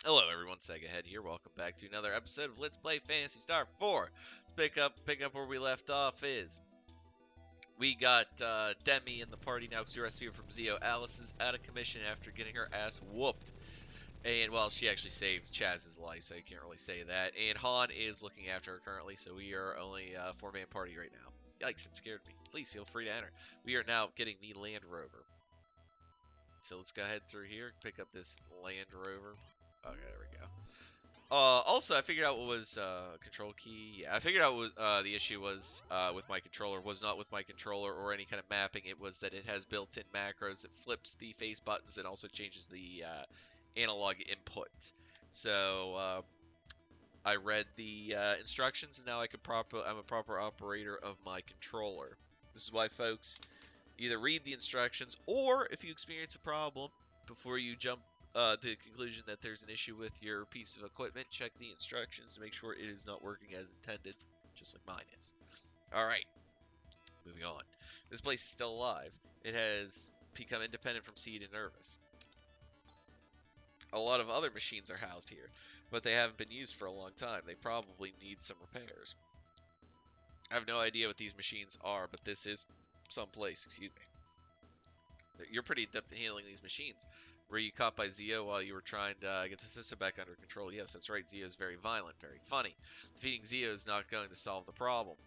Hello everyone, Sega Head here. Welcome back to another episode of Let's Play Phantasy Star 4. Let's pick up where we left off is we got Demi in the party now because we rescued her from Zio. Alice is out of commission after getting her ass whooped. And well, she actually saved Chaz's life, so you can't really say that. And Han is looking after her currently, so we are only a four-man party right now. Yikes, it scared me. Please feel free to enter. We are now getting the Land Rover. So let's go ahead through here, pick up this Land Rover. Okay, there we go. Also, I figured out what was control key. Yeah, I figured out what the issue was with my controller. Was not with my controller or any kind of mapping. It was that it has built-in macros that flips the face buttons and also changes the analog input. So I read the instructions and now I'm a proper operator of my controller. This is why, folks, either read the instructions or if you experience a problem before you jump to the conclusion that there's an issue with your piece of equipment, check the instructions to make sure it is not working as intended, just like mine is. Alright, moving on. This place is still alive. It has become independent from Seed and Nervous. A lot of other machines are housed here, but they haven't been used for a long time. They probably need some repairs. I have no idea what these machines are, but this is someplace, excuse me. You're pretty adept at handling these machines. Were you caught by Zio while you were trying to get the system back under control? Yes, that's right. Zio is very violent, very funny. Defeating Zio is not going to solve the problem.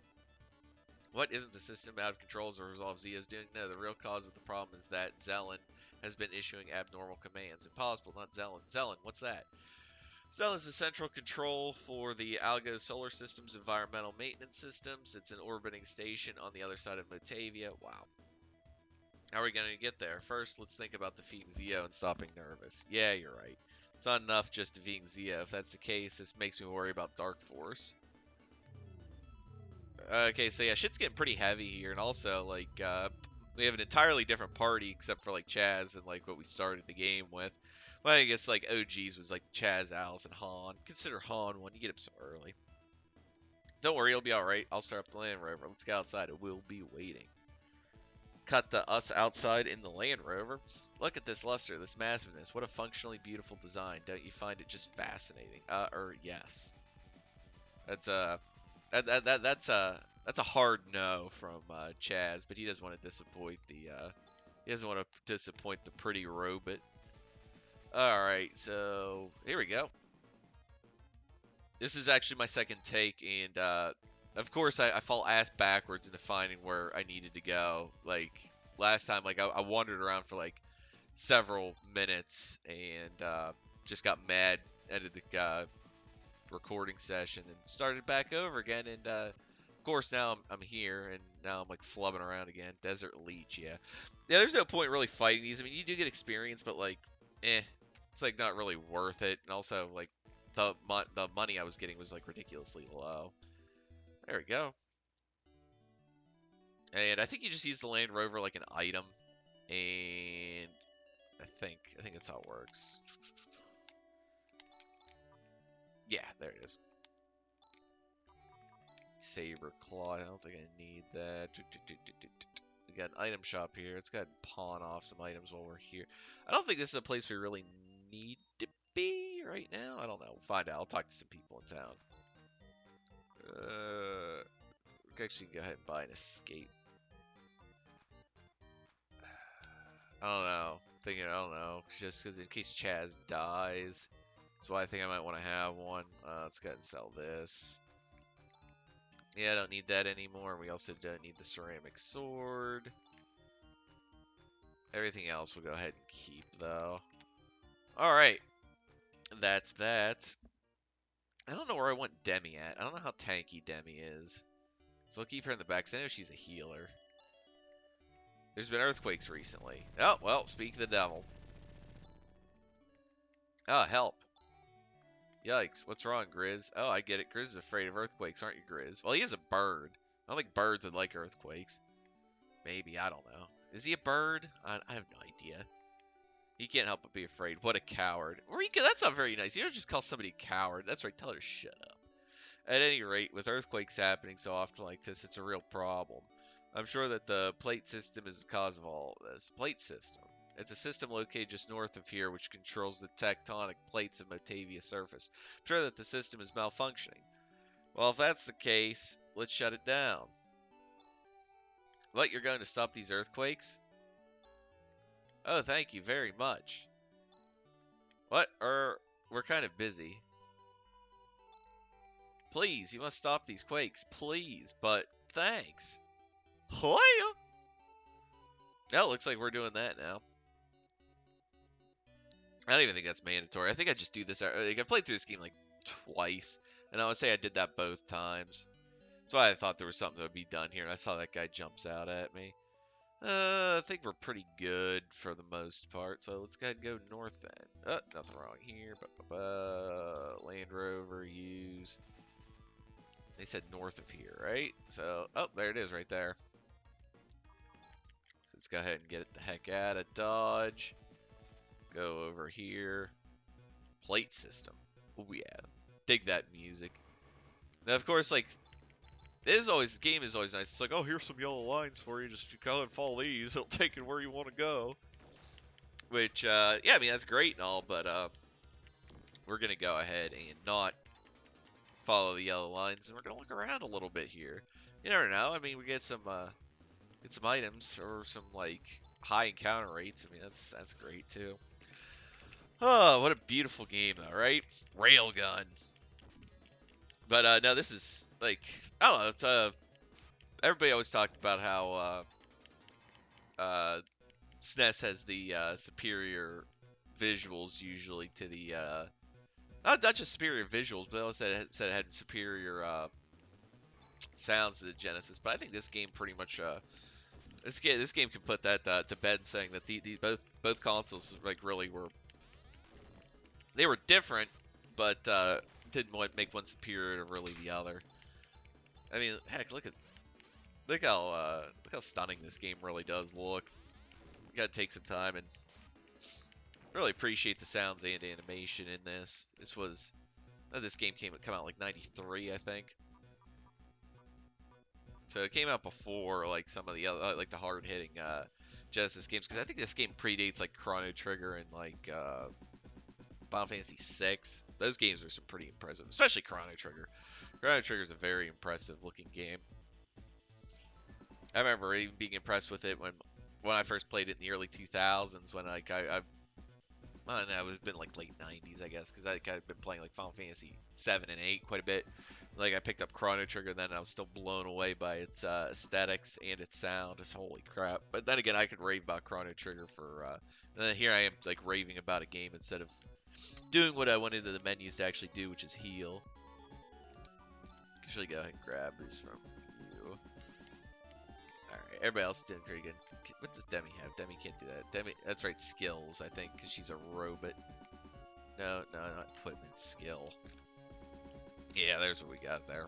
What, isn't the system out of control as a result of Zio's doing? No, the real cause of the problem is that Zelen has been issuing abnormal commands. Impossible, not Zelen. Zelen, what's that? Zelen is the central control for the Algo solar system's environmental maintenance systems. It's an orbiting station on the other side of Motavia. Wow. How are we going to get there? First, let's think about defeating Zio and stopping Nervous. Yeah, you're right. It's not enough just defeating Zio. If that's the case, this makes me worry about Dark Force. Okay, so yeah, shit's getting pretty heavy here, and also, like, we have an entirely different party except for, like, Chaz and, like, what we started the game with. Well, I guess, like, OGs was, like, Chaz, Alice, and Han. Consider Han one. You get him so early. Don't worry, it'll be alright. I'll start up the Land Rover. Let's get outside. It will be waiting. Cut to us outside in the Land Rover. Look at this luster, this massiveness. What a functionally beautiful design. Don't you find it just fascinating? Yes. That's that's a hard no from Chaz, but he doesn't want to disappoint the pretty robot. All right, so here we go. This is actually my second take, and of course I fall ass backwards into finding where I needed to go. Like last time, like I wandered around for like several minutes and just got mad, ended the recording session, and started back over again. And of course now I'm here, and now I'm like flubbing around again. Desert Leech, yeah, yeah. There's no point really fighting these. I mean, you do get experience, but like, it's like not really worth it. And also like the money I was getting was like ridiculously low. There we go. And I think you just use the Land Rover like an item, and I think that's how it works. Yeah, there it is. Saber Claw. I don't think I need that. We got an item shop here. Let's go ahead and pawn off some items while we're here. I don't think this is a place we really need to be right now. I don't know. We'll find out. I'll talk to some people in town. We can actually go ahead and buy an escape. I don't know. Thinking, I don't know. Just because in case Chaz dies. That's why I think I might want to have one. Let's go ahead and sell this. Yeah, I don't need that anymore. We also don't need the ceramic sword. Everything else we'll go ahead and keep, though. Alright. That's that. I don't know where I want Demi at. I don't know how tanky Demi is. So I'll keep her in the back, because I know she's a healer. There's been earthquakes recently. Oh, well, speak of the devil. Oh, help. Yikes, what's wrong, Grizz? Oh, I get it. Grizz is afraid of earthquakes, aren't you, Grizz? Well, he is a bird. I don't think birds would like earthquakes. Maybe, I don't know. Is he a bird? I have no idea. He can't help but be afraid. What a coward. That's not very nice. You don't just call somebody a coward. That's right, tell her to shut up. At any rate, with earthquakes happening so often like this, it's a real problem. I'm sure that the plate system is the cause of all of this. Plate system? It's a system located just north of here which controls the tectonic plates of Motavia's surface. I'm sure that the system is malfunctioning. Well, if that's the case, let's shut it down. What, you're going to stop these earthquakes? Oh, thank you very much. What? We're kind of busy. Please, you must stop these quakes. Please, but thanks. Hoya! No, it looks like we're doing that now. I don't even think that's mandatory. I think I just do this. Like, I played through this game like twice, and I would say I did that both times. That's why I thought there was something that would be done here, and I saw that guy jumps out at me. I think we're pretty good for the most part, so let's go ahead and go north then. Nothing wrong here. Land Rover, use. They said north of here, right? So, oh, there it is right there. So let's go ahead and get it the heck out of Dodge. Go over here. Plate system. Oh yeah. Dig that music. Now, of course, like, the game is always nice. It's like, oh, here's some yellow lines for you. Just go and follow these. It'll take you where you want to go. Which, yeah, I mean, that's great and all, but, we're going to go ahead and not follow the yellow lines, and we're going to look around a little bit here. You never know. I mean, we get some items or some, like, high encounter rates. I mean, that's great, too. Oh, what a beautiful game, though, right? Railgun. But, no, this is, like, I don't know, it's, everybody always talked about how, SNES has the, superior visuals, usually, to the, not just superior visuals, but they also said it had superior, sounds to the Genesis. But I think this game pretty much, this game can put that, to bed, saying that the both consoles, like, really were, they were different, but, didn't make one superior to really the other. I mean, heck, look how stunning this game really does look. You gotta take some time and really appreciate the sounds and animation in this. This game come out like 93, I think. So it came out before like some of the other, like the hard-hitting Genesis games, because I think this game predates like Chrono Trigger and like Final Fantasy VI. Those games are some pretty impressive, especially Chrono Trigger. Chrono Trigger is a very impressive looking game. I remember even being impressed with it when I first played it in the early 2000s, when like I don't know, it was been like late 90s, I guess, because I kind of been playing like Final Fantasy 7 and 8 quite a bit. Like I picked up Chrono Trigger then, and I was still blown away by its aesthetics and its sound. Just holy crap! But then again, I could rave about Chrono Trigger for. And then here I am like raving about a game instead of doing what I wanted the menus to actually do, which is heal. Actually, go ahead and grab this from you. Alright, everybody else is doing pretty good. What does Demi have? Demi can't do that. Demi, that's right, skills, I think, because she's a robot. No, not equipment, skill. Yeah, there's what we got there.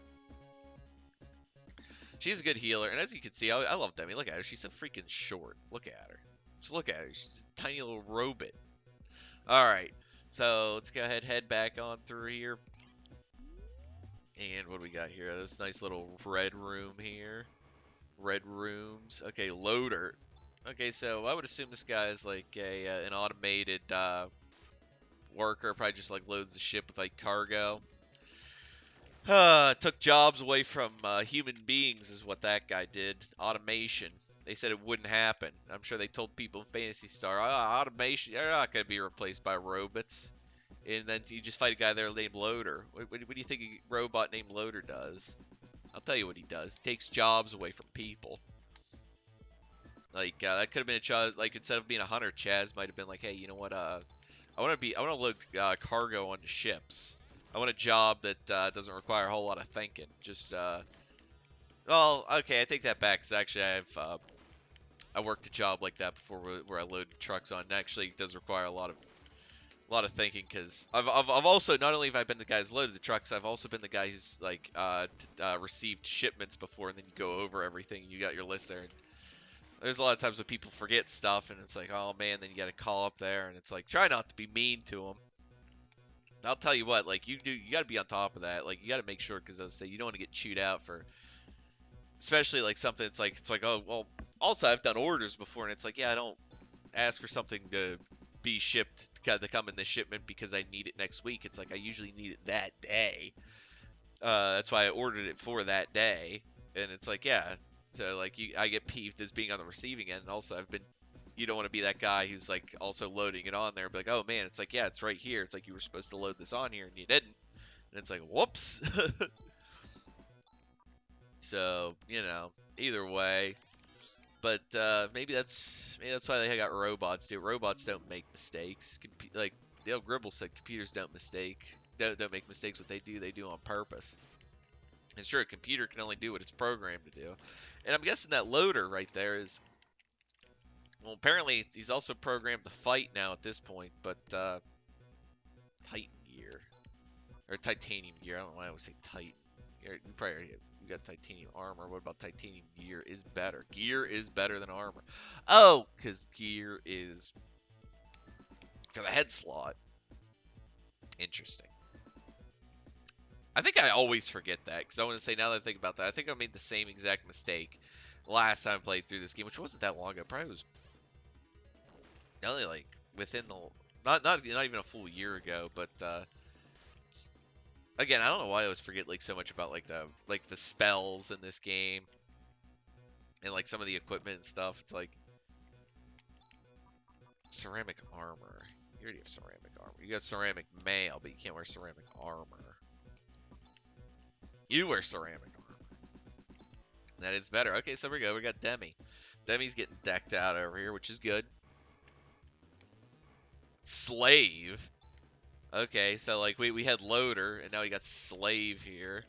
She's a good healer, and as you can see, I love Demi. Look at her. She's so freaking short. Look at her. Just look at her. She's a tiny little robot. Alright, so let's go ahead and head back on through here. And what do we got here? This nice little red room here. Red rooms. Okay, loader. Okay, so I would assume this guy is like an automated worker. Probably just like loads the ship with like cargo. Took jobs away from human beings is what that guy did. Automation. They said it wouldn't happen. I'm sure they told people in Phantasy Star, automation, you're not going to be replaced by robots. And then you just fight a guy there named Loader. What do you think a robot named Loader does? I'll tell you what he does. He takes jobs away from people. Like, that could have been a job, like, instead of being a hunter, Chaz might have been like, hey, you know what, I want to load cargo onto ships. I want a job that doesn't require a whole lot of thinking. Just, well, okay, I take that back, because actually I worked a job like that before where I loaded trucks on. And actually, it does require a lot of thinking, because I've also, not only have I been the guy who's loaded the trucks, I've also been the guy who's, like, received shipments before, and then you go over everything, and you got your list there, and there's a lot of times when people forget stuff, and it's like, oh man, then you gotta call up there, and it's like, try not to be mean to them. I'll tell you what, like, you gotta be on top of that, like, you gotta make sure, because I say, you don't want to get chewed out for, especially, like, something, it's like, oh, well, also, I've done orders before, and it's like, yeah, ask for something to be shipped to come in the shipment because I need it next week. It's like I usually need it that day. That's why I ordered it for that day. And it's like, yeah. So like I get peeved as being on the receiving end. And also you don't want to be that guy who's like also loading it on there. And be like, oh man, it's like, yeah, it's right here. It's like you were supposed to load this on here and you didn't. And it's like, whoops. So, either way. But maybe that's why they got robots too. Robots don't make mistakes. Like Dale Gribble said, computers don't make mistakes. What they do on purpose. And sure, a computer can only do what it's programmed to do. And I'm guessing that loader right there is, well, apparently he's also programmed to fight now at this point. But Titan gear or titanium gear. I don't know why I always say Titan. You probably already have. You got titanium armor. What about titanium gear is better? Gear is better than armor. Oh, because gear is for the head slot. Interesting. I think I always forget that because I want to say, now that I think about that, I think I made the same exact mistake last time I played through this game, which wasn't that long ago. Probably was only like within the not even a full year ago. But again, I don't know why I always forget like so much about like the spells in this game and like some of the equipment and stuff. It's like ceramic armor. You already have ceramic armor. You got ceramic mail, but you can't wear ceramic armor. You wear ceramic armor. That is better. Okay, so we go. We got Demi. Demi's getting decked out over here, which is good. Slave. Okay, so like we had loader, and now we got slave here.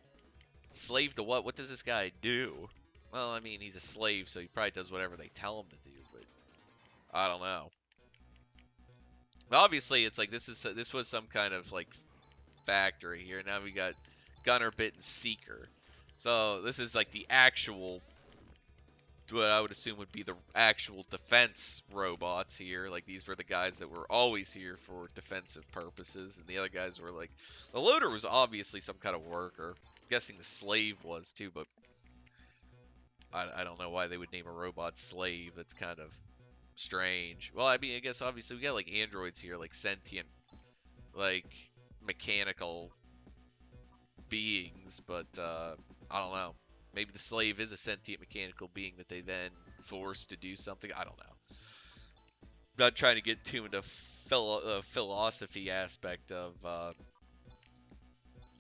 Slave to what? What does this guy do? Well, I mean, he's a slave, so he probably does whatever they tell him to do, but I don't know. But obviously, it's like this was some kind of like factory here. Now we got Gunner, Bit, and Seeker. So this is like the actual, what I would assume would be the actual defense robots here. Like these were the guys that were always here for defensive purposes, and the other guys were like, the loader was obviously some kind of worker. I'm guessing the slave was too, but I don't know why they would name a robot slave. That's kind of strange. Well, I mean, I guess obviously we got like androids here, like sentient, like mechanical beings, but I don't know. Maybe the slave is a sentient mechanical being that they then force to do something. I don't know. Not trying to get too into philosophy aspect of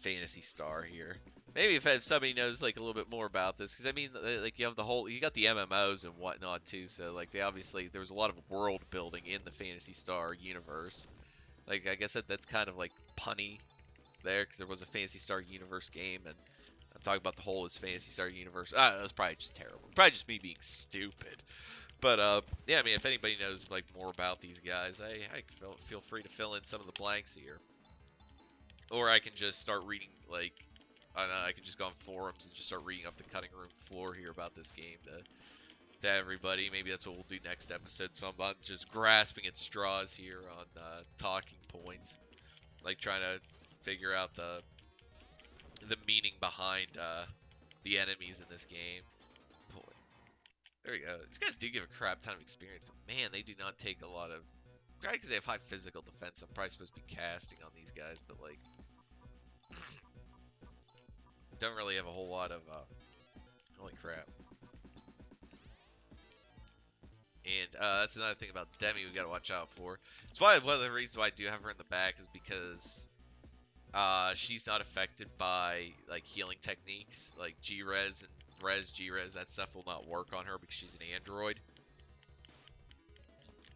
Phantasy Star here. Maybe if somebody knows like a little bit more about this, because I mean, like you got the MMOs and whatnot too. So like there was a lot of world building in the Phantasy Star universe. Like I guess that's kind of like punny there, because there was a Phantasy Star Universe game, and I'm talking about the whole is Phantasy Star Universe. It was probably just terrible. Probably just me being stupid. But yeah, I mean, if anybody knows like more about these guys, I feel free to fill in some of the blanks here, or I can just start reading like. I don't know, I could just go on forums and just start reading off the cutting room floor here about this game to everybody. Maybe that's what we'll do next episode. So I'm not just grasping at straws here on talking points, like trying to figure out the meaning behind the enemies in this game. Boy, there we go. These guys do give a crap ton of experience, but man, they do not take a lot of. Probably because they have high physical defense. I'm probably supposed to be casting on these guys, but like, don't really have a whole lot of. Holy crap! And that's another thing about Demi we gotta watch out for. It's why one of the reasons why I do have her in the back is because she's not affected by like healing techniques like G-Res and G-Res. That stuff will not work on her because she's an android.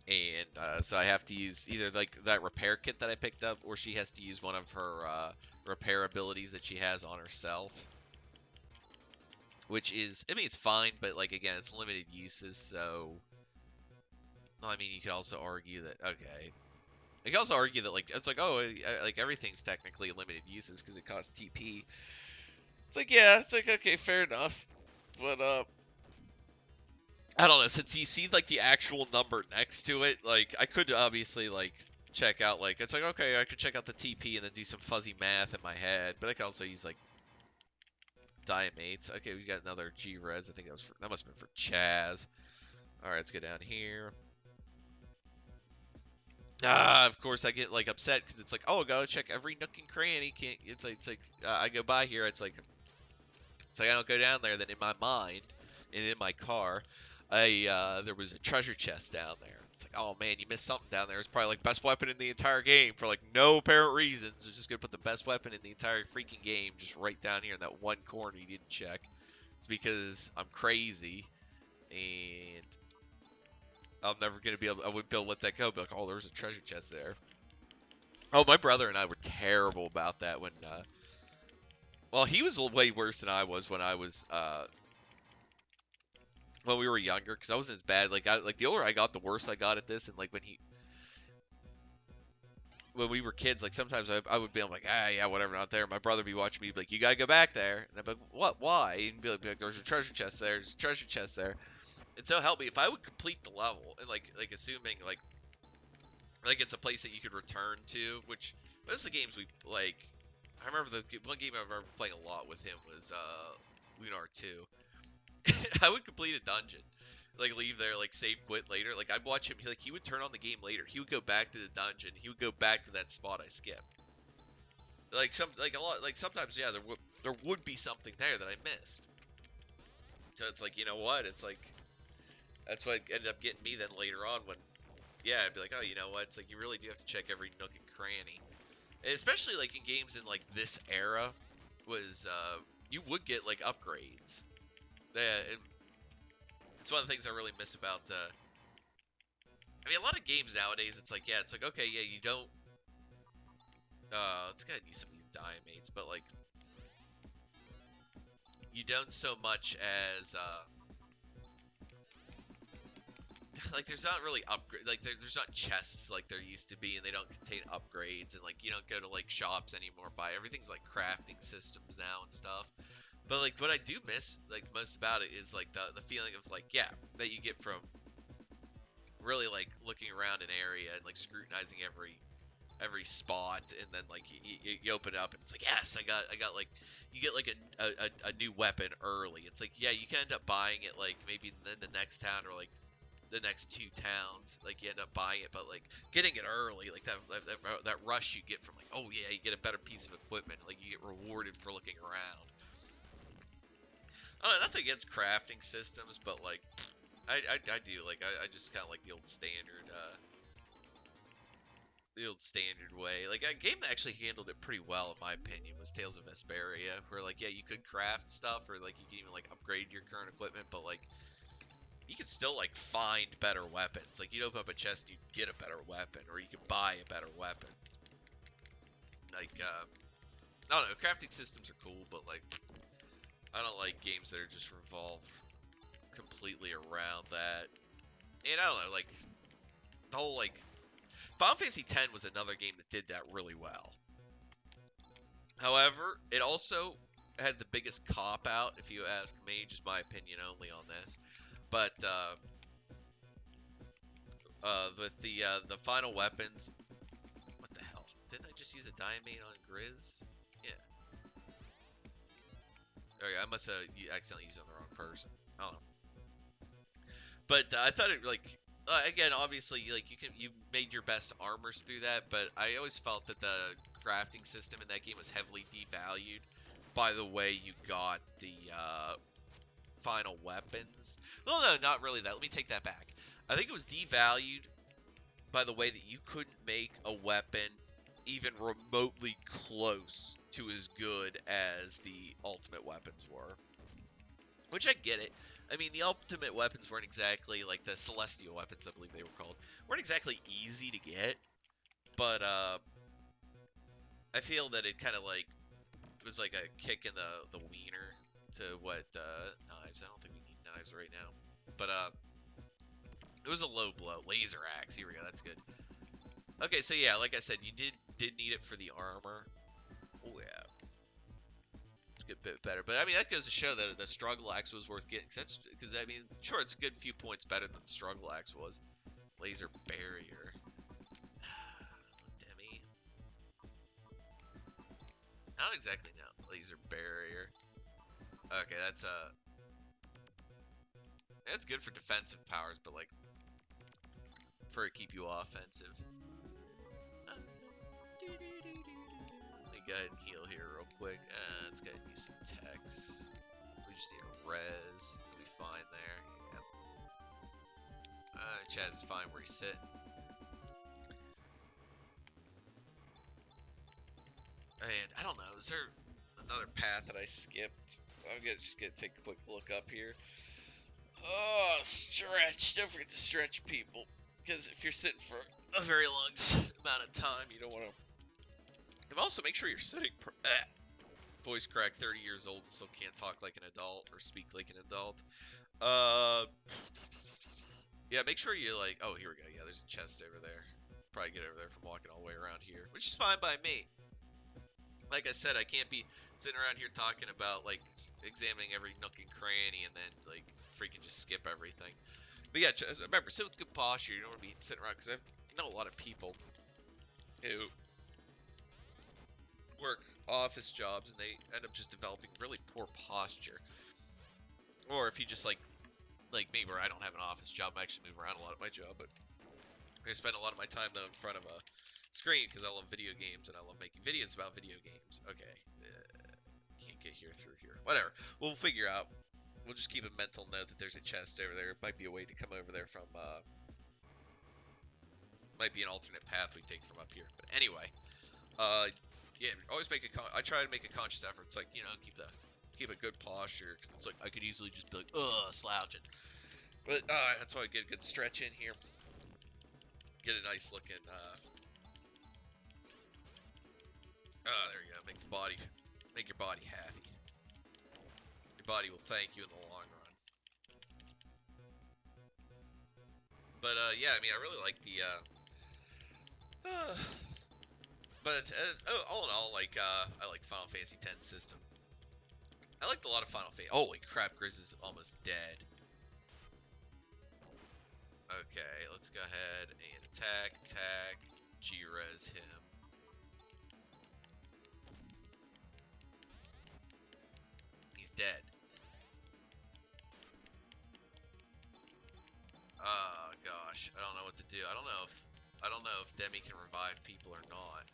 And so I have to use either like that repair kit that I picked up, or she has to use one of her repair abilities that she has on herself. Which is, I mean, it's fine, but like again, it's limited uses. So, I mean, you could also argue that okay. You can also argue that like it's like, oh, like everything's technically limited uses because it costs TP. It's like, yeah, it's like, okay, fair enough, but I don't know, since you see like the actual number next to it, like I could obviously like check out like, it's like, okay, I could check out the TP and then do some fuzzy math in my head, but I can also use like Diamates. Okay, we got another G-Res. I think that must have been for Chaz. All right, let's go down here. Of course I get like upset because it's like, oh, I gotta check every nook and cranny. Can't it's like I go by here. It's like I don't go down there. Then in my mind and in my car, there was a treasure chest down there. It's like, oh man, you missed something down there. It's probably like best weapon in the entire game for like no apparent reasons. It's just gonna put the best weapon in the entire freaking game just right down here in that one corner you didn't check. It's because I'm crazy and I'm never gonna be able. I wouldn't be able to let that go. Be like, oh, there's a treasure chest there. Oh, my brother and I were terrible about that when. Well, he was way worse than I was when we were younger, because I wasn't as bad. Like the older I got, the worse I got at this. And like when we were kids, like sometimes I would be like, ah, yeah, whatever, not there. My brother would be watching me, be like, you gotta go back there, and I'd be like, what? Why? And he'd be like, there's a treasure chest there. There's a treasure chest there. And so help me, if I would complete the level, and like assuming like it's a place that you could return to, which most of the games we like. I remember the one game I remember playing a lot with him was Lunar 2. I would complete a dungeon, like leave there, like save quit later. Like I'd watch him, he would turn on the game later. He would go back to the dungeon. He would go back to that spot I skipped. Like a lot, like sometimes yeah, there would be something there that I missed. So it's like, you know what? It's like that's what ended up getting me then later on when yeah, I'd be like, oh, you know what? It's like you really do have to check every nook and cranny. And especially like in games in like this era was you would get like upgrades. That it's one of the things I really miss about I mean a lot of games nowadays it's like yeah, it's like okay, yeah, you don't let's go ahead and use some of these diamates, but like you don't so much as like there's not really upgrade like there's not chests like there used to be, and they don't contain upgrades, and like you don't go to like shops anymore, buy everything's like crafting systems now and stuff. But like what I do miss like most about it is like the feeling of like yeah, that you get from really like looking around an area and like scrutinizing every spot, and then like you open it up and it's like yes, I got like you get like a new weapon early. It's like yeah, you can end up buying it like maybe in the next town or like the next two towns, like you end up buying it, but like getting it early, like that rush you get from like oh yeah, you get a better piece of equipment, like you get rewarded for looking around. I don't know, nothing against crafting systems, but like I do like I just kind of like the old standard way. Like a game that actually handled it pretty well, in my opinion, was Tales of Vesperia, where like yeah, you could craft stuff or like you can even like upgrade your current equipment, but like you can still like find better weapons. Like you'd open up a chest and you'd get a better weapon, or you could buy a better weapon. Like I don't know, crafting systems are cool, but like I don't like games that are just revolve completely around that. And I don't know, like the whole like Final Fantasy X was another game that did that really well. However, it also had the biggest cop out, if you ask me, just my opinion only on this. But with the final weapons, what the hell? Didn't I just use a diamante on Grizz? Yeah. Okay, I must have accidentally used it on the wrong person. I don't know. But I thought it like again, obviously, like you made your best armors through that, but I always felt that the crafting system in that game was heavily devalued by the way you got the final weapons. Well, no, not really that. Let me take that back. I think it was devalued by the way that you couldn't make a weapon even remotely close to as good as the ultimate weapons were. Which I get it. I mean, the ultimate weapons weren't exactly, like the celestial weapons, I believe they were called, weren't exactly easy to get. But, I feel that it kind of, like, was like a kick in the wiener to what, knives. I don't think we need knives right now. But, it was a low blow. Laser axe. Here we go. That's good. Okay, so yeah, like I said, you did need it for the armor. Oh, yeah. Get a bit better. But I mean, that goes to show that the struggle axe was worth getting. Because I mean, sure, it's a good few points better than the struggle axe was. Laser barrier. Demi. I don't exactly know. Laser barrier. Okay, that's good for defensive powers, but like for keep you offensive. go ahead and heal here real quick. Let's go ahead and use some techs. We just need a res. We'll be fine there. Yeah. Chaz is fine where he's sitting. And I don't know, is there another path that I skipped? I'm just gonna take a quick look up here. Oh, stretch. Don't forget to stretch, people. Because if you're sitting for a very long amount of time, you don't want to. And also, make sure you're sitting. Voice crack, 30 years old, still can't talk like an adult or speak like an adult. Yeah, make sure you like. Oh, here we go. Yeah, there's a chest over there. Probably get over there from walking all the way around here, which is fine by me. Like I said, I can't be sitting around here talking about like examining every nook and cranny and then like freaking just skip everything. But yeah, remember, sit with good posture. You don't want to be sitting around because I know a lot of people who work office jobs and they end up just developing really poor posture. Or if you just like me, where I don't have an office job, I actually move around a lot at my job, but I spend a lot of my time though in front of a screen because I love video games and I love making videos about video games. Okay, can't get here through here. Whatever, we'll figure out. We'll just keep a mental note that there's a chest over there. It might be a way to come over there from, might be an alternate path we take from up here. But anyway, yeah, always I try to make a conscious effort. It's like, you know, keep a good posture. Cause it's like, I could easily just be like, slouching. But, that's why I get a good stretch in here. Get a nice looking, there you go. Make your body happy. Your body will thank you in the long run. But, yeah, I mean, I really like the, but, all in all, like, I like the Final Fantasy X system. I liked a lot of Final Fantasy. Holy crap, Grizz is almost dead. Okay, let's go ahead and attack, G-res him. He's dead. Oh gosh, I don't know what to do. I don't know if Demi can revive people or not.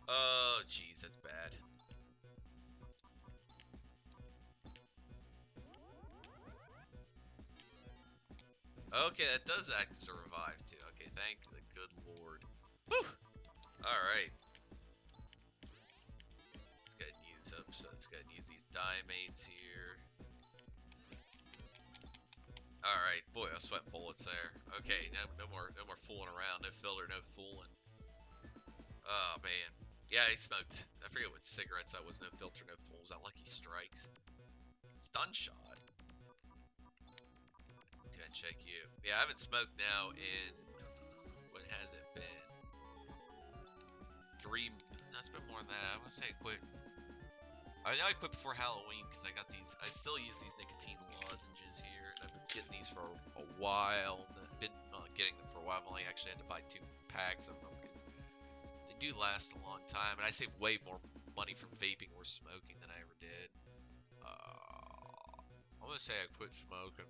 Oh jeez, that's bad. Okay, that does act as a revive too. Okay, thank the good lord. Whew! Alright. Let's go ahead and use up, so let's go ahead and use these diamates here. Alright, boy, I sweat bullets there. Okay, no more fooling around, no filler, no fooling. Oh man. Yeah, he smoked, I forget what cigarettes that was, no filter, no fools. That Lucky Strikes. Stun shot. Gonna check you. Yeah, I haven't smoked now in, what has it been? That's been more than that. I would say I quit. I know I quit before Halloween because I got these, I still use these nicotine lozenges here, and I've been getting these for a while, and I've been getting them for a while. I've only actually had to buy 2 packs of them because they do last a long time, and I save way more money from vaping or smoking than I ever did. I'm gonna say I quit smoking.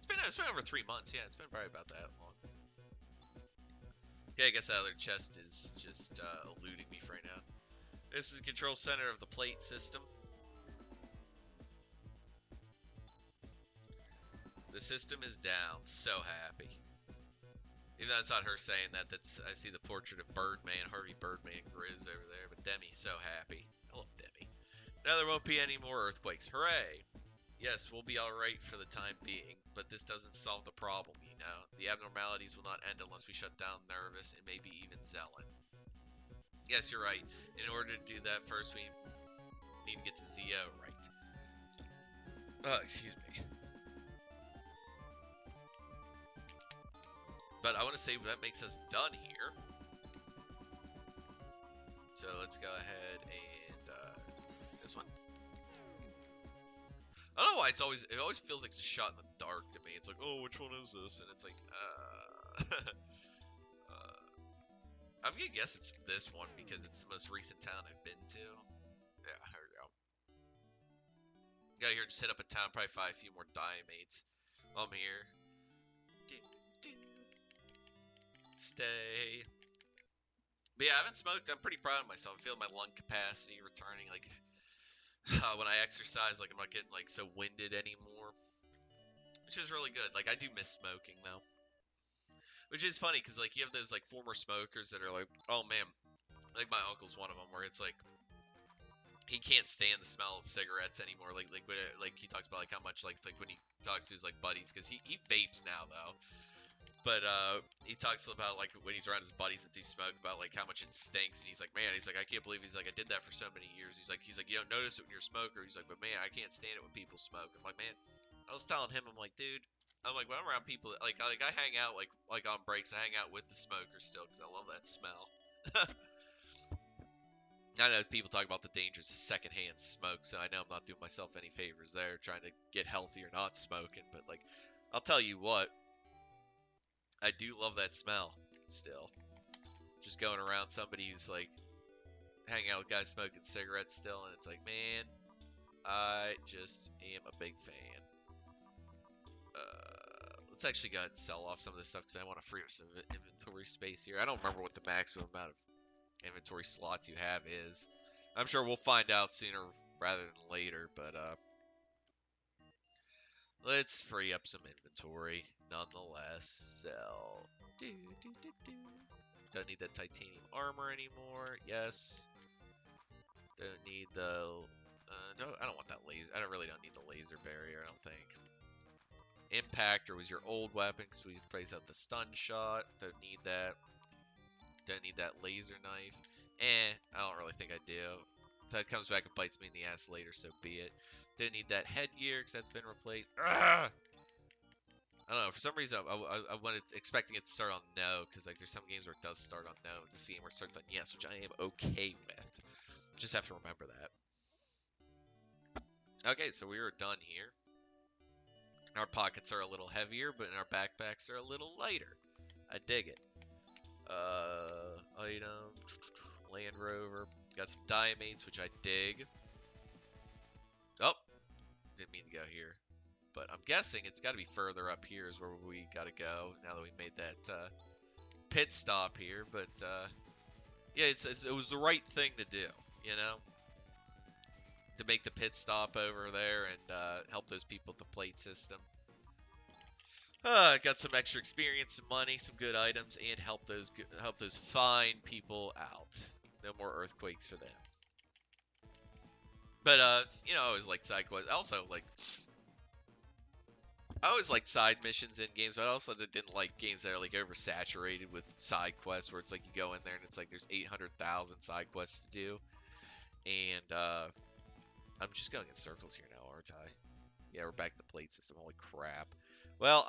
It's been over 3 months. Yeah, it's been probably about that long. Okay, I guess that other chest is just eluding me for right now. This is the control center of the plate system. The system is down. So happy. Even though it's not her saying that, I see the portrait of Birdman, Harvey Birdman Grizz over there, but Demi's so happy. I love Demi. Now there won't be any more earthquakes. Hooray! Yes, we'll be alright for the time being, but this doesn't solve the problem, you know. The abnormalities will not end unless we shut down Nervous and maybe even Zelen. Yes, you're right. In order to do that, first we need to get to Zio right. Excuse me. But I want to say that makes us done here. So let's go ahead and this one. I don't know why it always feels like it's a shot in the dark to me. It's like, oh, which one is this? And it's like, I'm gonna guess it's this one because it's the most recent town I've been to. Yeah, here we go. Got here, just hit up a town, probably find a few more diamates while I'm here. stay. But yeah, I haven't smoked. I'm pretty proud of myself. I feel my lung capacity returning. Like when I exercise, like I'm not getting like so winded anymore, which is really good. Like I do miss smoking though, which is funny because like you have those like former smokers that are like, oh man, like my uncle's one of them where it's like he can't stand the smell of cigarettes anymore. Like he talks about like how much like when he talks to his like buddies because he vapes now though. But he talks about like when he's around his buddies that do smoke about like how much it stinks, and he's like, man, he's like, I can't believe I did that for so many years. He's like, you don't notice it when you're a smoker. He's like, but man, I can't stand it when people smoke. I'm like, man, I was telling him, I'm like, dude, I'm like when I'm around people like I hang out like on breaks, I hang out with the smokers still because I love that smell. I know people talk about the dangers of secondhand smoke, so I know I'm not doing myself any favors there, trying to get healthy or not smoking. But like, I'll tell you what. I do love that smell still. Just going around somebody who's like hanging out with guys smoking cigarettes still, and it's like, man, I just am a big fan. Let's actually go ahead and sell off some of this stuff because I want to free up some inventory space here. I don't remember what the maximum amount of inventory slots you have is. I'm sure we'll find out sooner rather than later, but let's free up some inventory nonetheless. Sell. Don't need that titanium armor anymore. Yes. Don't need the... I don't want that laser. I really don't need the laser barrier, I don't think. Impactor was your old weapon because we replaced out the stun shot. Don't need that. Don't need that laser knife. I don't really think I do. If that comes back and bites me in the ass later, so be it. Don't need that headgear because that's been replaced. Ugh! I don't know. For some reason, I wanted expecting it to start on no, because like there's some games where it does start on no. This game where it starts on yes, which I am okay with. Just have to remember that. Okay, so we are done here. Our pockets are a little heavier, but our backpacks are a little lighter. I dig it. Item, Land Rover. Got some diamates, which I dig. Oh, didn't mean to go here. But I'm guessing it's got to be further up here is where we got to go now that we made that pit stop here. But yeah, it was the right thing to do, you know, to make the pit stop over there and help those people with the plate system. Got some extra experience, some money, some good items, and help those fine people out. No more earthquakes for them. But you know, I always liked side quests. Also, like, I always liked side missions in games, but I also didn't like games that are like oversaturated with side quests, where it's like you go in there and it's like there's 800,000 side quests to do, and I'm just going in circles here now, aren't I? Yeah, we're back to the plate system. Holy crap. Well,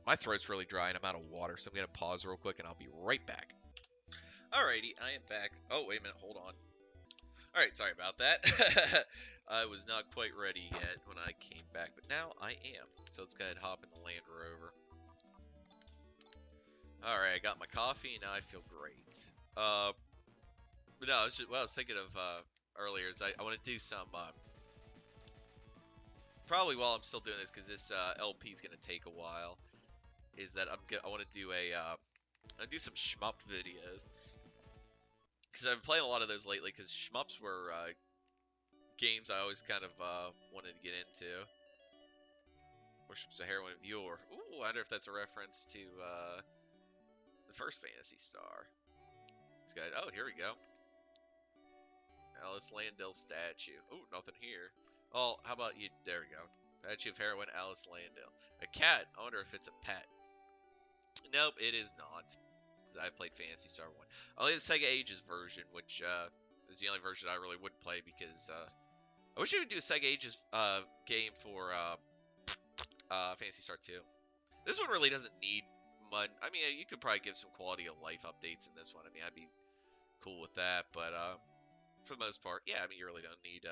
my throat's really dry and I'm out of water, so I'm going to pause real quick and I'll be right back. Alrighty, I am back. Oh, wait a minute, hold on. Alright, sorry about that. I was not quite ready yet when I came back, but now I am. So let's go ahead and hop in the Land Rover. Alright, I got my coffee and now I feel great. But no, what I was thinking of earlier is I want to do some... probably while I'm still doing this, because this LP is going to take a while, is that I want to do do some shmup videos, because I've been playing a lot of those lately, because shmups were games I always kind of wanted to get into. Worships a heroine of yore. Ooh, I wonder if that's a reference to the first Phantasy Star. This guy, oh, here we go. Alice Landell statue. Ooh, nothing here. Oh, how about you? There we go. Statue of heroine Alice Landell. A cat. I wonder if it's a pet. Nope, it is not. Because I played Phantasy Star 1. Only the Sega Ages version, which is the only version I really would play because I wish they would do a Sega Ages game for Phantasy Star 2. This one really doesn't need much. I mean, you could probably give some quality of life updates in this one. I mean, I'd be cool with that. But for the most part, yeah, I mean, you really don't need...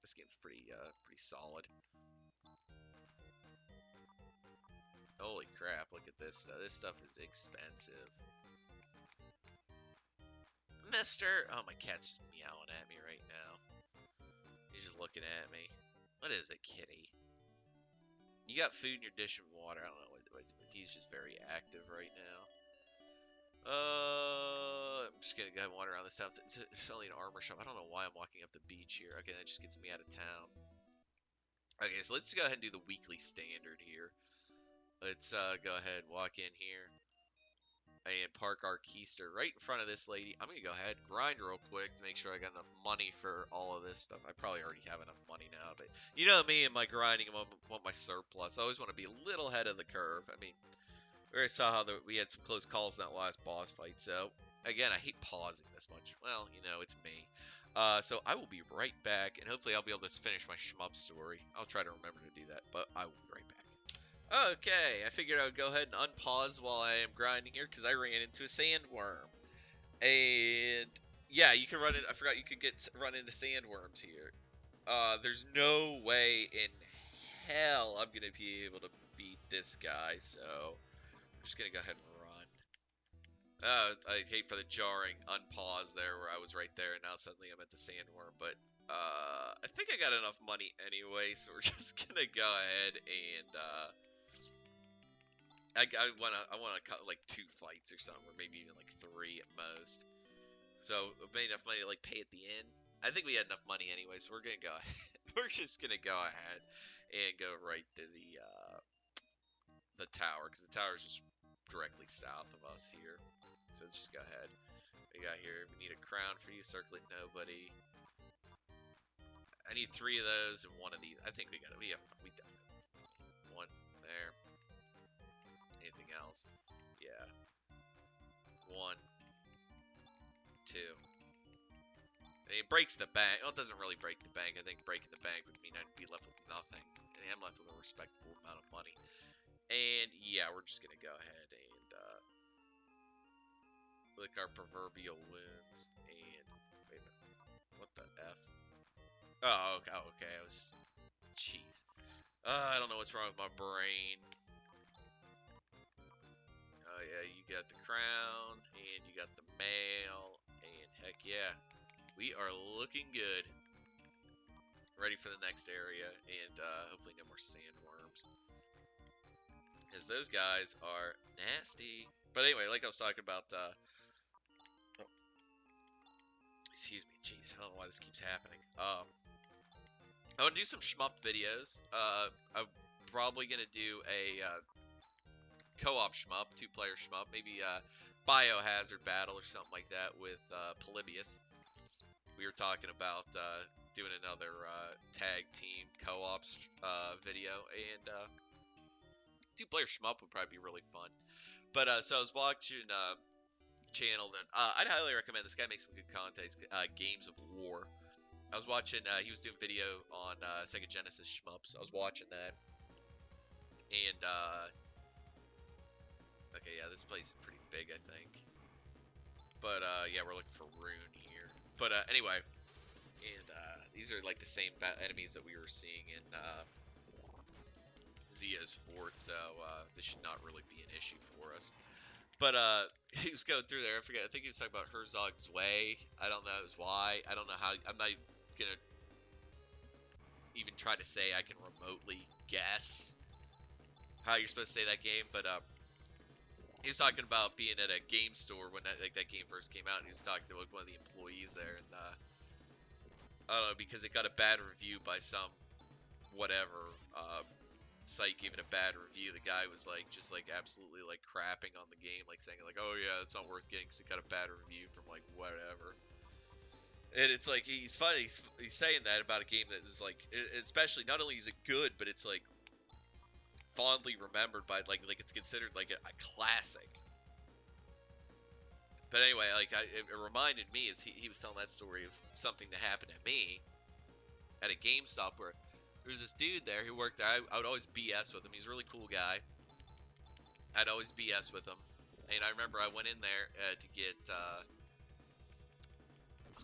this game's pretty solid. Holy crap, look at this stuff. This stuff is expensive. Mister! Oh, my cat's just meowing at me right now. He's just looking at me. What is it, kitty? You got food in your dish and water. I don't know but he's just very active right now. I'm just gonna go ahead and wander around the south. It's only an armor shop. I don't know why I'm walking up the beach here. Okay, that just gets me out of town. Okay, so let's go ahead and do the weekly standard here. Let's go ahead and walk in here and park our keister right in front of this lady. I'm gonna go ahead and grind real quick to make sure I got enough money for all of this stuff. I probably already have enough money now, but you know me and my grinding, I want my surplus. I always want to be a little ahead of the curve. I mean, we already saw how we had some close calls in that last boss fight, so again, I hate pausing this much. Well, you know, it's me. So I will be right back, and hopefully I'll be able to finish my shmup story. I'll try to remember to do that, but I will be right back. Okay, I figured I would go ahead and unpause while I am grinding here, because I ran into a sandworm. And, yeah, you can run in, I forgot you could run into sandworms here. There's no way in hell I'm going to be able to beat this guy, so I'm just going to go ahead and run. I hate for the jarring unpause there where I was right there and now suddenly I'm at the sandworm, but I think I got enough money anyway, so we're just gonna go ahead and I wanna cut like 2 fights or something, or maybe even like 3 at most. So I made enough money to like pay at the end. I think we had enough money anyway, so we're gonna go ahead. We're just gonna go ahead and go right to the tower, because the tower is just directly south of us here. So let's just go ahead. We got here. We need a crown for you. Circling nobody. I need 3 of those and 1 of these. I think we got it. We definitely 1 there. Anything else? Yeah. 1, 2. And it breaks the bank. Well, it doesn't really break the bank. I think breaking the bank would mean I'd be left with nothing. And I'm left with a respectable amount of money. And yeah, we're just gonna go ahead and lick our proverbial wounds. And wait a minute. What the F? Oh, okay. I was. Jeez. I don't know what's wrong with my brain. Oh, yeah, you got the crown, and you got the mail, and heck yeah. We are looking good. Ready for the next area, and hopefully no more sandworms. Because those guys are nasty. But anyway, like I was talking about, oh, excuse me, jeez, I don't know why this keeps happening. I want to do some shmup videos. I'm probably going to do a co-op shmup, 2-player shmup, maybe Biohazard Battle or something like that with Polybius. We were talking about doing another tag team co-op video, and 2-player shmup would probably be really fun. But so I was watching channel that I'd highly recommend. This guy makes some good content. Games of War. I was watching. He was doing video on Sega Genesis shmups. I was watching that, and okay, yeah, this place is pretty big, I think. But yeah, we're looking for Rune here. But anyway, and these are like the same enemies that we were seeing in Zio's fort, so this should not really be an issue for us. But he was going through there. I forget. I think he was talking about Herzog's Way. I don't know why. I don't know how. I'm not gonna even try to say I can remotely guess how you're supposed to say that game. But he was talking about being at a game store when that game first came out. And he was talking to one of the employees there, and I don't know, because it got a bad review by some whatever site giving a bad review. The guy was like just like absolutely like crapping on the game, like saying like, oh yeah, it's not worth getting because it got a bad review from like whatever. And it's like he's funny, he's saying that about a game that is like, especially not only is it good, but it's like fondly remembered by like it's considered like a classic. But anyway, like it reminded me as he was telling that story of something that happened to me at a GameStop where there was this dude there who worked there. I would always BS with him. He's a really cool guy. I'd always BS with him. And I remember I went in there to get... oh,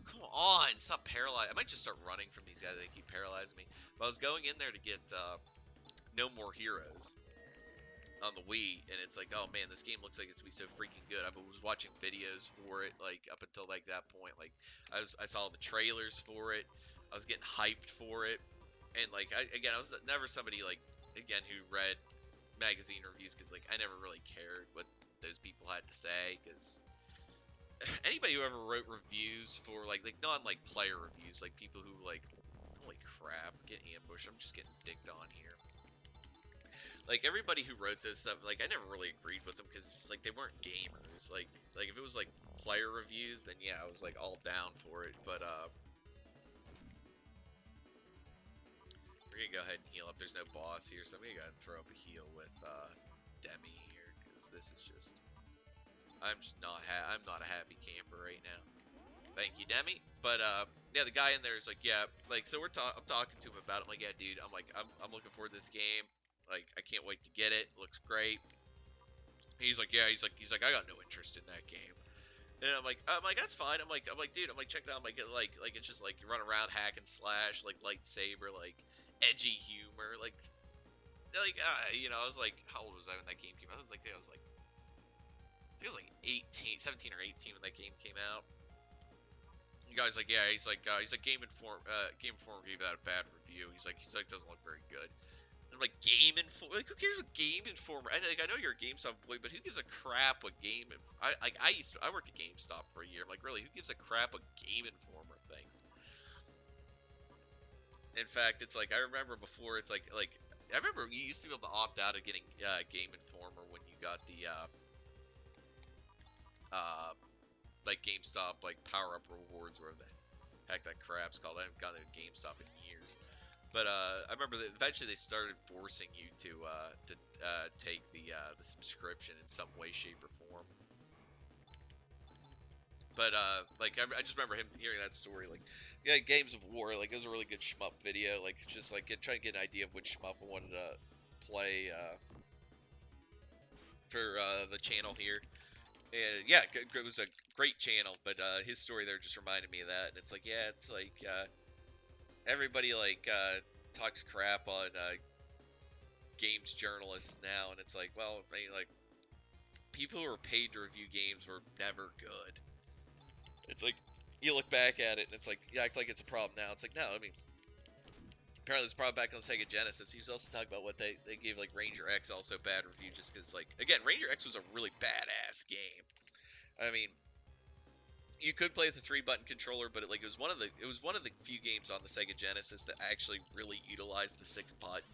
come on, stop paralyzing. I might just start running from these guys. They keep paralyzing me. But I was going in there to get No More Heroes on the Wii. And it's like, oh man, this game looks like it's going to be so freaking good. I was watching videos for it, like, up until like that point. Like, I saw the trailers for it. I was getting hyped for it. And, like, I was never somebody, like, again, who read magazine reviews because like I never really cared what those people had to say because anybody who ever wrote reviews for like non like player reviews, like people who like holy crap, get ambushed. I'm just getting dicked on here. Like everybody who wrote this stuff, like I never really agreed with them because like they weren't gamers. Like if it was like player reviews, then yeah, I was like all down for it. But we're gonna go ahead and heal up. There's no boss here, so I'm gonna go ahead and throw up a heal with Demi here because this is just I'm not a happy camper right now. Thank you, Demi. But yeah, the guy in there is like, yeah, like so I'm talking to him about it. I'm like, yeah, dude, I'm looking forward to this game. Like I can't wait to get it. Looks great. He's like, yeah, he's like, I got no interest in that game. And I'm like, that's fine. I'm like, dude, check it out. I'm like, it's just like you run around, hack and slash, like lightsaber, like edgy humor, you know, I was like, how old was I when that game came out? I think I was like 17 or 18 when that game came out. The guy's like, yeah, he's like Game Informer gave that a bad review. He's like, doesn't look very good. I'm like, Game Informer? Like, who cares what Game Informer? I know you're a GameStop employee, but who gives a crap what I worked at GameStop for a year. I'm like, really, who gives a crap what Game Informer thinks? In fact, it's like, I remember before, it's like, I remember you used to be able to opt out of getting Game Informer when you got the, like GameStop, like power up rewards, where the heck that crap's called. I haven't gone to GameStop in years. But I remember that eventually they started forcing you to take the subscription in some way, shape, or form. But like I just remember him hearing that story, like yeah, Games of War, like it was a really good shmup video, like just like trying to get an idea of which shmup I wanted to play for the channel here. And yeah, it was a great channel, but his story there just reminded me of that. And it's like, yeah, it's like everybody like talks crap on games journalists now, and it's like, well, I mean, like people who are paid to review games were never good. It's like you look back at it, and it's like you act like it's a problem now. It's like no, I mean, apparently it's a problem back on the Sega Genesis. He's also talking about what they gave like Ranger X also bad review just because like again Ranger X was a really badass game. I mean, you could play with a 3-button controller, but it was one of the few games on the Sega Genesis that actually really utilized the 6-button.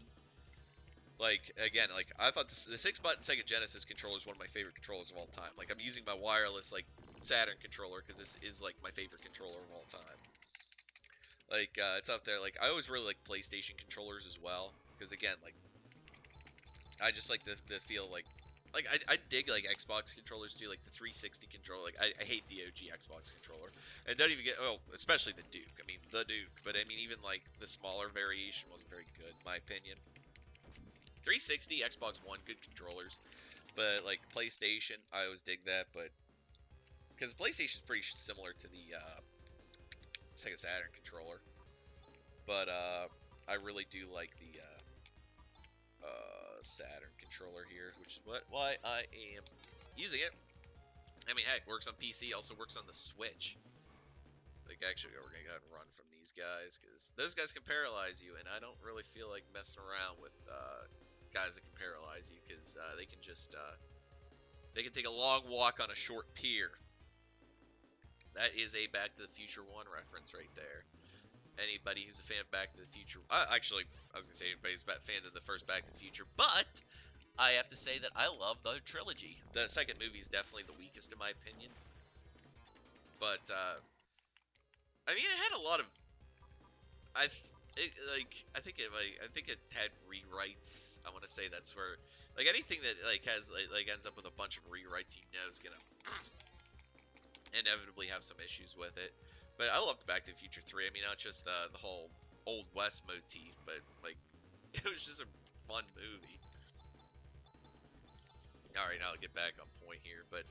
Like again, like I thought the 6-button Sega Genesis controller is one of my favorite controllers of all time. Like I'm using my wireless like Saturn controller because this is like my favorite controller of all time. Like it's up there. Like I always really like PlayStation controllers as well because again, like I just like the feel like I dig like Xbox controllers too, like the 360 controller. Like I hate the OG Xbox controller, and don't even get especially the Duke. I mean the Duke, but I mean even like the smaller variation wasn't very good in my opinion. 360, Xbox One, good controllers, but like PlayStation, I always dig that, but because PlayStation is pretty similar to the Sega Saturn controller, but I really do like the Saturn controller here, which is why I am using it. I mean, heck, works on PC, also works on the Switch. Like, actually, we're gonna go ahead and run from these guys, because those guys can paralyze you, and I don't really feel like messing around with guys that can paralyze you, because they can just, they can take a long walk on a short pier. That is a Back to the Future 1 reference right there. Anybody who's a fan of Back to the Future, actually, I was gonna say anybody's a fan of the first Back to the Future, but I have to say that I love the trilogy. The second movie is definitely the weakest in my opinion, but I mean, it had a lot of, I think it had rewrites. I want to say that's where like anything that like has like ends up with a bunch of rewrites, you know, is gonna inevitably have some issues with it. But I loved Back to the Future 3. I mean, not just the whole Old West motif, but, like, it was just a fun movie. Alright, now I'll get back on point here. But,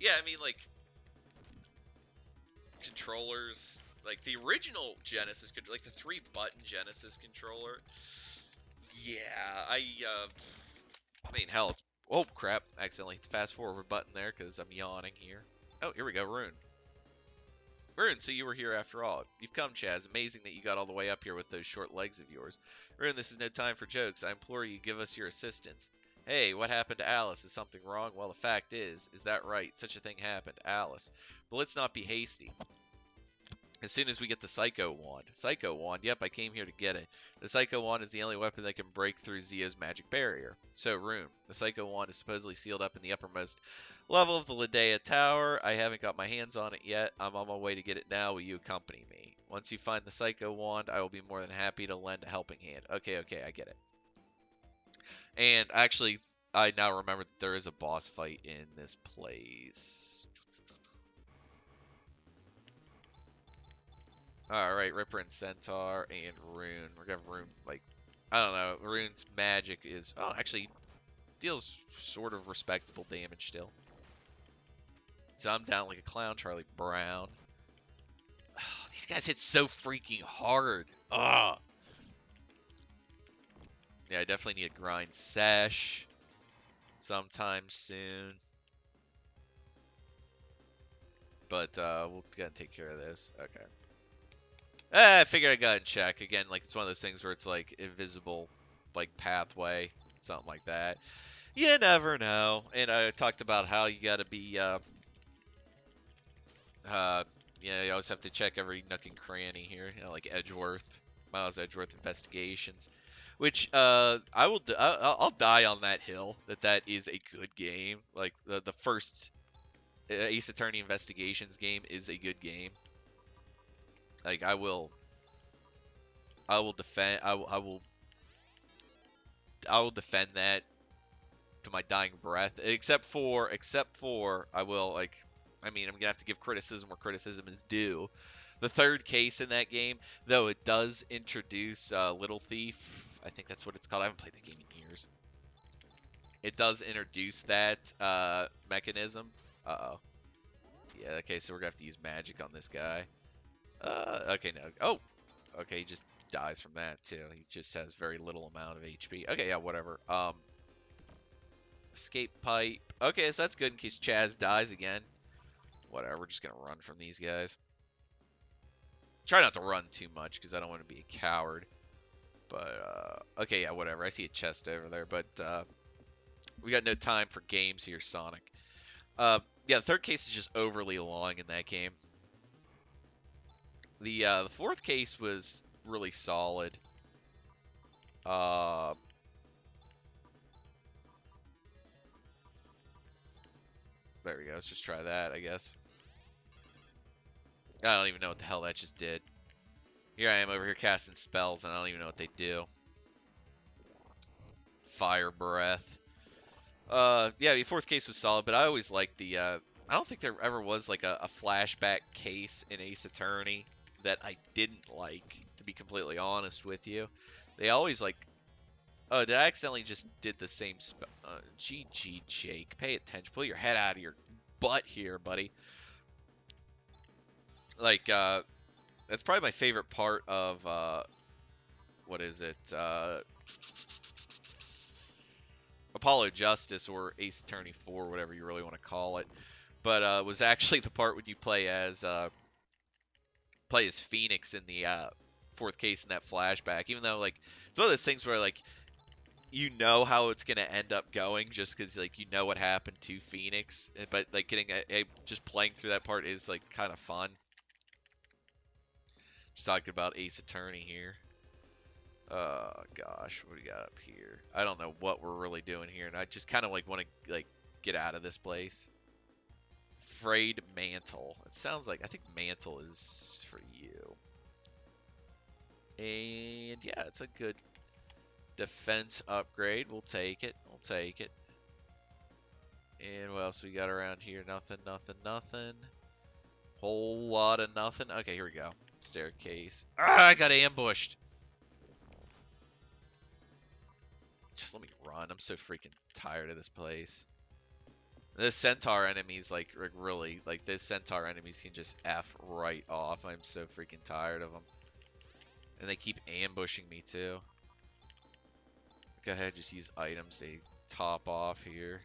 yeah, I mean, like, controllers, like, the original Genesis, like, the 3-button Genesis controller, yeah, I mean, hell, oh, crap, accidentally hit the fast-forward button there, because I'm yawning here. Oh, here we go, Rune. Rune, so you were here after all. You've come, Chaz. Amazing that you got all the way up here with those short legs of yours. Rune, this is no time for jokes. I implore you, give us your assistance. Hey, what happened to Alice? Is something wrong? Well, the fact is that right? Such a thing happened, Alice. But let's not be hasty. As soon as we get the Psycho Wand. Psycho Wand, yep, I came here to get it. The Psycho Wand is the only weapon that can break through Zio's magic barrier. So, Rune. The Psycho Wand is supposedly sealed up in the uppermost level of the Ladea Tower. I haven't got my hands on it yet. I'm on my way to get it now. Will you accompany me? Once you find the Psycho Wand, I will be more than happy to lend a helping hand. Okay, I get it. And actually, I now remember that there is a boss fight in this place. Alright, Ripper and Centaur and Rune. We're gonna have Rune, like, I don't know. Rune's magic is, oh, actually, deals sort of respectable damage still. So I'm down like a clown, Charlie Brown. Oh, these guys hit so freaking hard. Ugh. Yeah, I definitely need a grind sesh sometime soon. But we'll gotta take care of this. Okay. I figured I'd go ahead and check. Again, like, it's one of those things where it's like invisible, like, pathway, something like that. You never know. And I talked about how you gotta be, yeah, you always have to check every nook and cranny here, you know, like Edgeworth, Miles Edgeworth Investigations, which, I'll die on that hill, that is a good game. Like, the first Ace Attorney Investigations game is a good game. Like, I will defend that to my dying breath. Except for, I will, like, I mean, I'm gonna have to give criticism where criticism is due. The third case in that game, though it does introduce Little Thief, I think that's what it's called. I haven't played the game in years. It does introduce that mechanism. Uh-oh. Yeah, okay, so we're gonna have to use magic on this guy. Okay, no. Oh! Okay, he just dies from that, too. He just has very little amount of HP. Okay, yeah, whatever. Escape pipe. Okay, so that's good in case Chaz dies again. Whatever, we're just gonna run from these guys. Try not to run too much, because I don't want to be a coward. But, okay, yeah, whatever. I see a chest over there, but, we got no time for games here, Sonic. Yeah, the third case is just overly long in that game. The fourth case was really solid. There we go. Let's just try that, I guess. I don't even know what the hell that just did. Here I am over here casting spells, and I don't even know what they do. Fire breath. Yeah, the fourth case was solid, but I always liked the, I don't think there ever was, like, a flashback case in Ace Attorney that I didn't like, to be completely honest with you. They always, like, oh, did I accidentally just did the same spell? GG, Jake. Pay attention. Pull your head out of your butt here, buddy. Like, that's probably my favorite part of, what is it? Apollo Justice or Ace Attorney 4, whatever you really want to call it. But, was actually the part when you play as Phoenix in the, fourth case in that flashback. Even though, like, it's one of those things where, like, you know how it's gonna end up going just because, like, you know what happened to Phoenix. But, like, getting just playing through that part is, like, kind of fun. Just talking about Ace Attorney here. Oh, gosh, what do we got up here? I don't know what we're really doing here, and I just kind of, like, want to, like, get out of this place. Frayed Mantle. It sounds like, I think Mantle is for you. And, yeah, it's a good defense upgrade. We'll take it. We'll take it. And what else we got around here? Nothing, nothing, nothing. Whole lot of nothing. Okay, here we go. Staircase. Ah, I got ambushed. Just let me run. I'm so freaking tired of this place. This Centaur enemies, like, really, like, this Centaur enemies can just F right off. I'm so freaking tired of them. And they keep ambushing me, too. Go ahead, just use items. They top off here.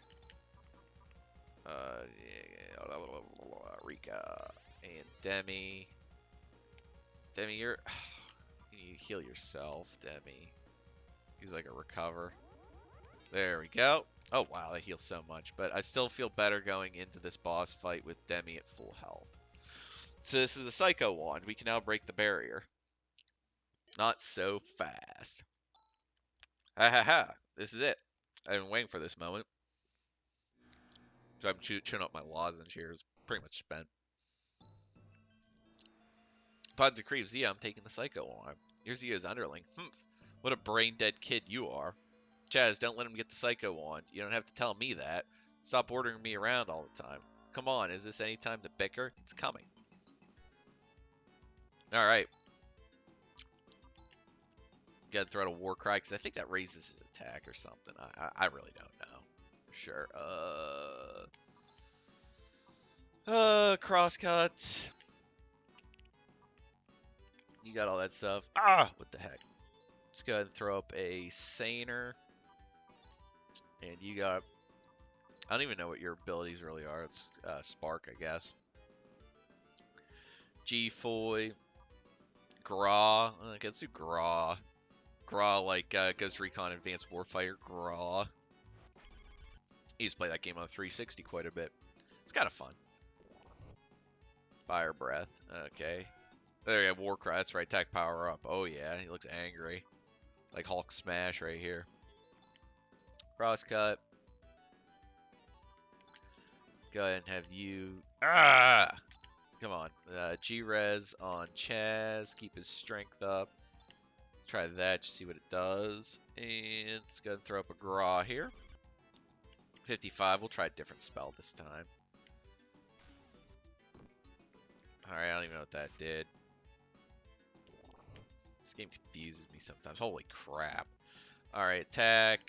Rika and Demi. Demi, you need to heal yourself, Demi. Use like a recover. There we go. Oh, wow, that heals so much. But I still feel better going into this boss fight with Demi at full health. So this is the Psycho Wand. We can now break the barrier. Not so fast. Ha ha ha. This is it. I've been waiting for this moment. So I'm chewing up my lozenge here. It's pretty much spent. Upon decree of Zia, I'm taking the Psycho Wand. You're Zia's underling. Humph. What a brain-dead kid you are. Chaz, don't let him get the Psycho Wand. You don't have to tell me that. Stop ordering me around all the time. Come on, is this any time to bicker? It's coming. Alright. Gotta throw out a war cry, because I think that raises his attack or something. I really don't know. Sure. Crosscut. You got all that stuff. Ah! What the heck? Let's go ahead and throw up a Saner. And you got... I don't even know what your abilities really are. It's Spark, I guess. G-Foy. Gra. Let's do Gra. Gra, like, Ghost Recon Advanced Warfighter. Gra. I used to play that game on the 360 quite a bit. It's kind of fun. Fire Breath. Okay. There you have War Cry. That's right. Attack power up. Oh, yeah. He looks angry. Like Hulk Smash right here. Crosscut. Go ahead and have you... Ah! Come on. G-Res on Chaz. Keep his strength up. Try that. Just see what it does. And let's go ahead and throw up a Gra here. 55. We'll try a different spell this time. Alright, I don't even know what that did. This game confuses me sometimes. Holy crap. Alright, attack.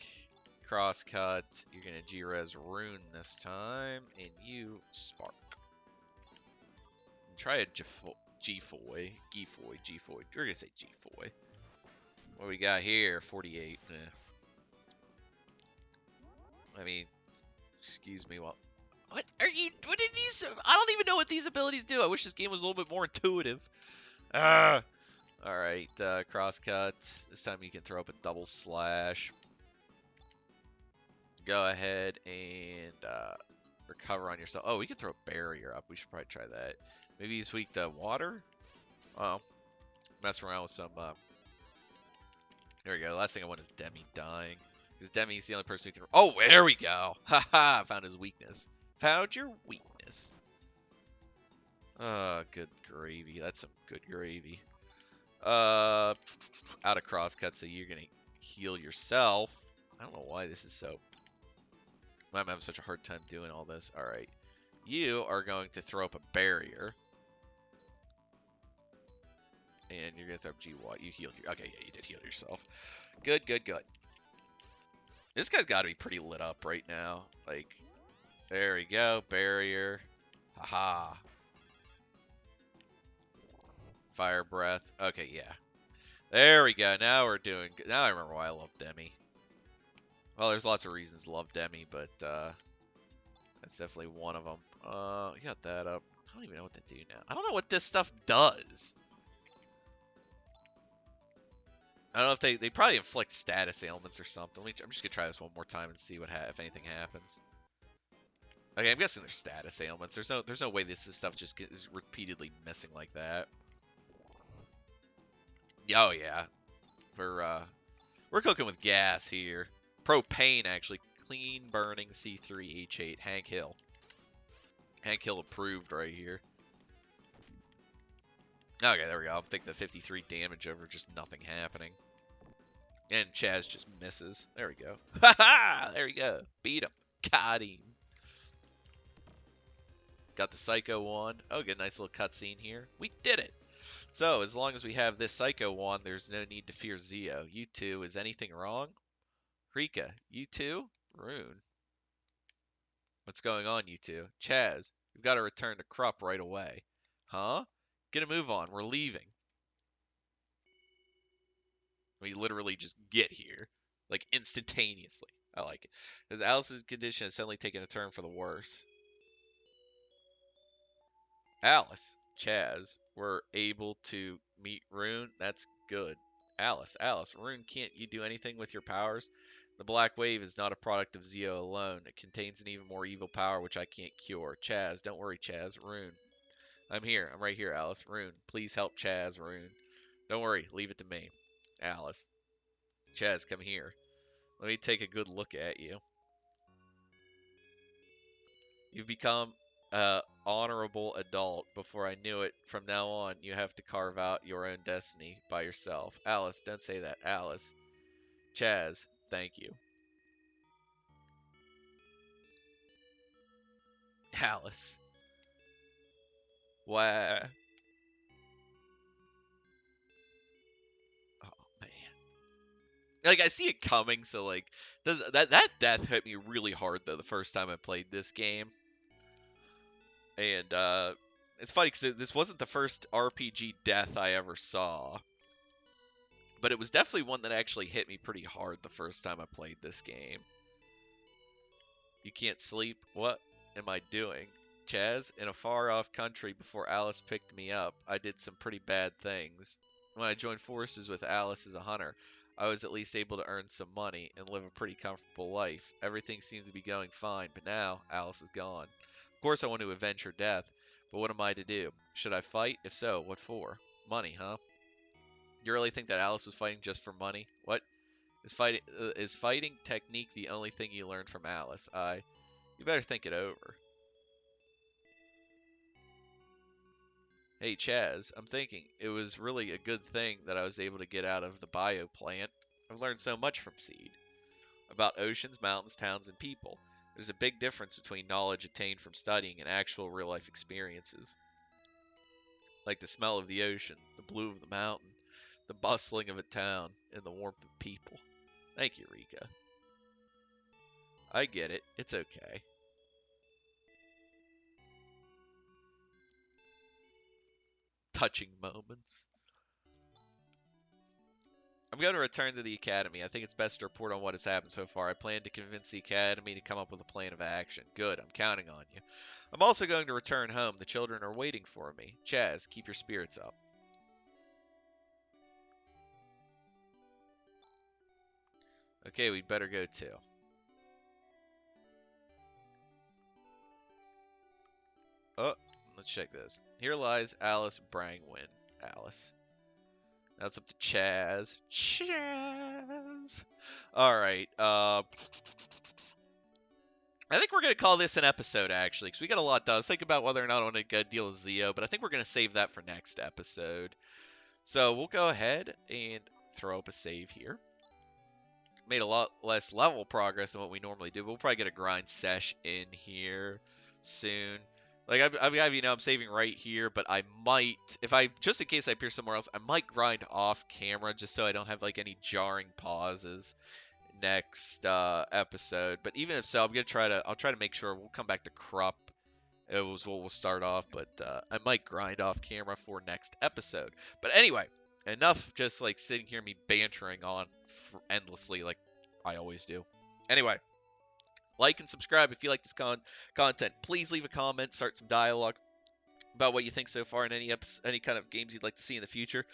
Crosscut. You're going to G-Res Rune this time. And you Spark. And try a G-Foy. G-Foy. G-Foy. We're going to say G-Foy. What we got here? 48. I mean, excuse me. Well, what are you? What are these? I don't even know what these abilities do. I wish this game was a little bit more intuitive. Ah. All right, crosscut. This time you can throw up a double slash. Go ahead and recover on yourself. Oh, we can throw a barrier up. We should probably try that. Maybe he's weak to water. Oh, mess around with some. There we go. The last thing I want is Demi dying. Because Demi's the only person who can... Oh, there we go. Haha, found his weakness. Found your weakness. Good gravy. That's some good gravy. Out of crosscut, so you're going to heal yourself. I don't know why this is so... I'm having such a hard time doing all this. Alright. You are going to throw up a barrier. And you're going to throw up G-Watt. You healed your... Okay, yeah, you did heal yourself. Good, good, good. This guy's got to be pretty lit up right now. Like, there we go. Barrier. Haha. Fire breath. Okay, yeah. There we go. Now we're doing good. Now I remember why I love Demi. Well, there's lots of reasons to love Demi, but that's definitely one of them. You got that up. I don't even know what to do now. I don't know what this stuff does. I don't know if they probably inflict status ailments or something. I'm just gonna try this one more time and see what if anything happens. Okay, I'm guessing there's status ailments. There's no way this stuff just is repeatedly missing like that. Oh yeah, we're cooking with gas here. Propane actually, clean burning C3H8. Hank Hill. Hank Hill approved right here. Okay, there we go. I'll take the 53 damage over just nothing happening. And Chaz just misses. There we go. Ha ha! There we go. Beat him. Got him. Got the Psycho Wand. Oh, good. Nice little cutscene here. We did it. So, as long as we have this Psycho Wand, there's no need to fear Zio. You two, is anything wrong? Rika, you two? Rune. What's going on, you two? Chaz, we've got to return to Krupp right away. Huh? Get a move on. We're leaving. We literally just get here. Like, instantaneously. I like it. Because Alice's condition has suddenly taken a turn for the worse. Alice, Chaz, were able to meet Rune. That's good. Alice, Rune, can't you do anything with your powers? The Black Wave is not a product of Zeo alone. It contains an even more evil power which I can't cure. Chaz, don't worry, Chaz. Rune. I'm here. I'm right here, Alice. Rune, please help Chaz, Rune. Don't worry. Leave it to me. Alice. Chaz, come here. Let me take a good look at you. You've become a honorable adult. Before I knew it, from now on, you have to carve out your own destiny by yourself. Alice, don't say that. Alice. Chaz, thank you. Alice. Why? Oh man. Like I see it coming, so like that death hit me really hard though the first time I played this game, and it's funny because this wasn't the first RPG death I ever saw, but it was definitely one that actually hit me pretty hard the first time I played this game. You can't sleep? What am I doing? Chaz, in a far off country before Alice picked me up, I did some pretty bad things. When I joined forces with Alice as a hunter, I was at least able to earn some money and live a pretty comfortable life. Everything seemed to be going fine, but now Alice is gone. Of course, I want to avenge her death, but what am I to do? Should I fight? If so, what for? Money, huh? You really think that Alice was fighting just for money? What? Is fighting technique the only thing you learned from Alice? You better think it over. Hey Chaz, I'm thinking it was really a good thing that I was able to get out of the bio plant. I've learned so much from Seed about oceans, mountains, towns, and people. There's a big difference between knowledge attained from studying and actual real life experiences, like the smell of the ocean, the blue of the mountain, the bustling of a town, and the warmth of people. Thank you, Rika. I get it. It's okay. Touching moments. I'm going to return to the Academy. I think it's best to report on what has happened so far. I plan to convince the Academy to come up with a plan of action. Good, I'm counting on you. I'm also going to return home. The children are waiting for me. Chaz, keep your spirits up. Okay, we'd better go too. Oh, let's check this. Here lies Alice Brangwyn. Alice. Now it's up to Chaz. Chaz. Alright, I think we're going to call this an episode, actually, because we got a lot done. I was thinking about whether or not I want to deal with Zeo, but I think we're going to save that for next episode. So we'll go ahead and throw up a save here. Made a lot less level progress than what we normally do. We'll probably get a grind sesh in here soon. Like, I'm saving right here, but I might, just in case I appear somewhere else, I might grind off camera just so I don't have, like, any jarring pauses next episode. But even if so, I'll try to make sure we'll come back to Krupp. It was what we'll start off, but I might grind off camera for next episode. But anyway, enough just like sitting here me bantering on endlessly like I always do. Anyway, like and subscribe if you like this content. Please leave a comment, start some dialogue about what you think so far in any kind of games you'd like to see in the future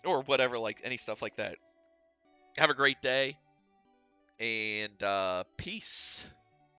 or whatever, like any stuff like that. Have a great day and peace.